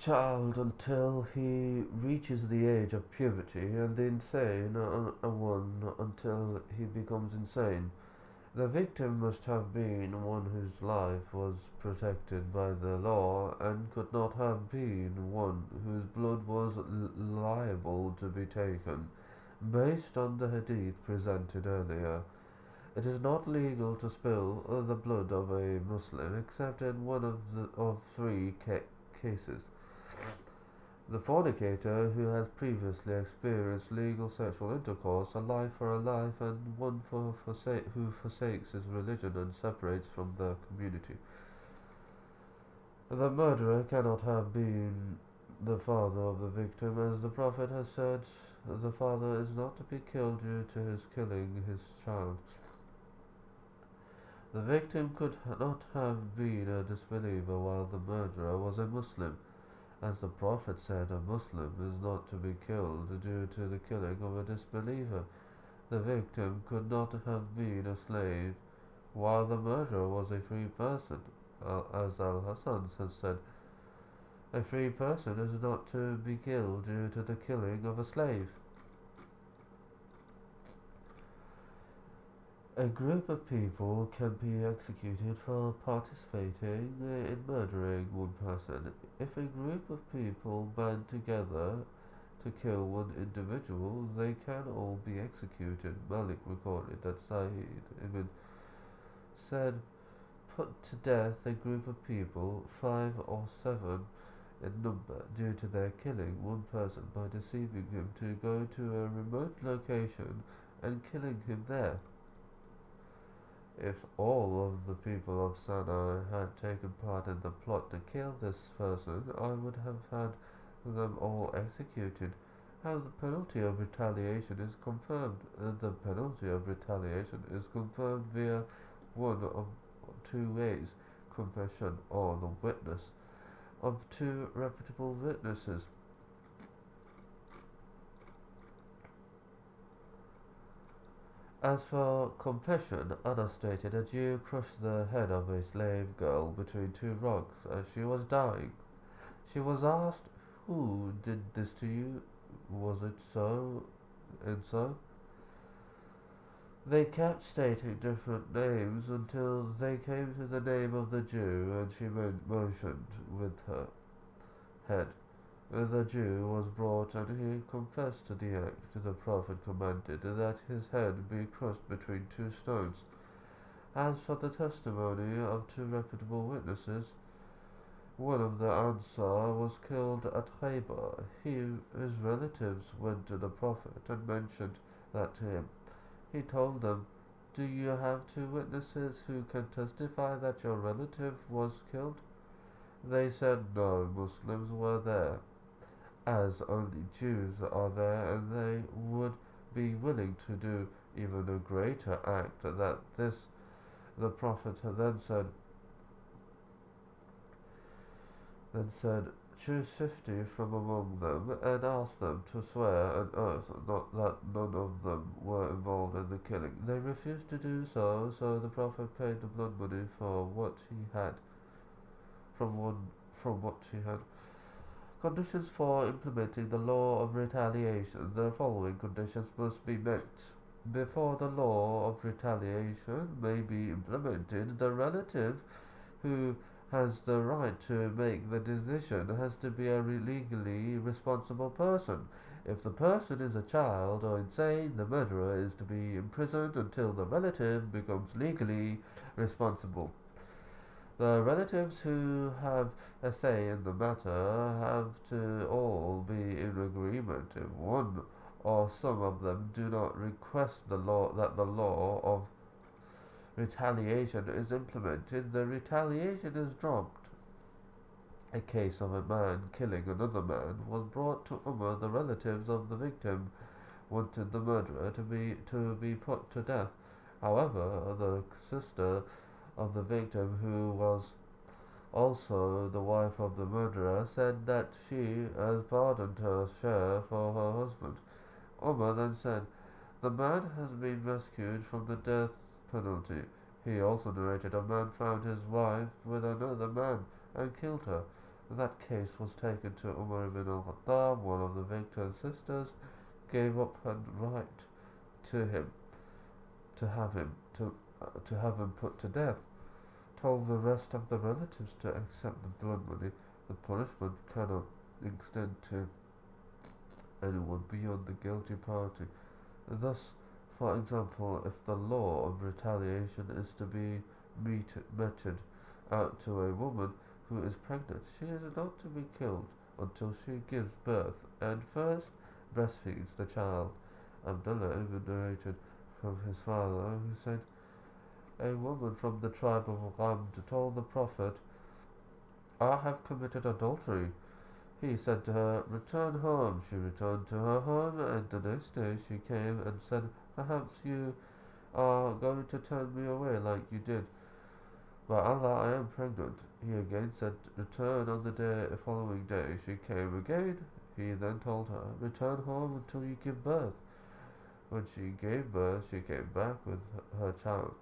child until he reaches the age of puberty, and the insane one until he becomes insane. The victim must have been one whose life was protected by the law and could not have been one whose blood was liable to be taken. Based on the hadith presented earlier, it is not legal to spill the blood of a Muslim except in one of three cases: the fornicator who has previously experienced legal sexual intercourse, a life for a life, and one who forsakes his religion and separates from the community. The murderer cannot have been the father of the victim, as the Prophet has said, the father is not to be killed due to his killing his child. The victim could not have been a disbeliever while the murderer was a Muslim, as the Prophet said, a Muslim is not to be killed due to the killing of a disbeliever. The victim could not have been a slave while the murderer was a free person, as Al-Hasan has said. A free person is not to be killed due to the killing of a slave. A group of people can be executed for participating in murdering one person. If a group of people band together to kill one individual, they can all be executed. Malik recorded that Sa'id ibn said, put to death a group of people, 5 or 7 in number, due to their killing one person by deceiving him to go to a remote location and killing him there. If all of the people of Sana'a had taken part in the plot to kill this person, I would have had them all executed. How the penalty of retaliation is confirmed. The penalty of retaliation is confirmed via one of two ways: confession or the witness of two reputable witnesses. As for confession, Anna stated, a Jew crushed the head of a slave girl between two rocks as she was dying. She was asked, who did this to you? Was it so and so? They kept stating different names until they came to the name of the Jew, and she motioned with her head. The Jew was brought, and he confessed to the act. The Prophet commanded that his head be crushed between two stones. As for the testimony of two reputable witnesses, one of the Ansar was killed at Khaybar. His relatives went to the Prophet and mentioned that to him. He told them, do you have two witnesses who can testify that your relative was killed? They said no, Muslims were there, as only Jews are there, and they would be willing to do even a greater act than this. The Prophet then said, choose 50 from among them and ask them to swear an oath not that none of them were involved in the killing. They refused to do so, so the Prophet paid the blood money for what he had from what he had. Conditions for implementing the law of retaliation. The following conditions must be met. Before the law of retaliation may be implemented, the relative who has the right to make the decision has to be a legally responsible person. If the person is a child or insane, the murderer is to be imprisoned until the relative becomes legally responsible. The relatives who have a say in the matter have to all be in agreement. If one or some of them do not request the law of retaliation is implemented, the retaliation is dropped. A case of a man killing another man was brought to Umar. The relatives of the victim wanted the murderer to be put to death. However, the sister of the victim, who was also the wife of the murderer, said that she has pardoned her share for her husband. Umar then said, the man has been rescued from the death penalty. He also narrated, a man found his wife with another man and killed her. That case was taken to Umar ibn al-Khattab. One of the victor's sisters gave up her right to him to have him to have him put to death. Told the rest of the relatives to accept the blood money. The punishment cannot extend to anyone beyond the guilty party. Thus, for example, if the law of retaliation is to be meted out to a woman who is pregnant, she is not to be killed until she gives birth and first breastfeeds the child. Abdullah even narrated from his father, who said, a woman from the tribe of Ghamd told the Prophet, I have committed adultery. He said to her, return home. She returned to her home, and the next day she came and said, perhaps you are going to turn me away like you did. By Allah, I am pregnant. He again said, return on the following day. She came again. He then told her, return home until you give birth. When she gave birth, she came back with her child.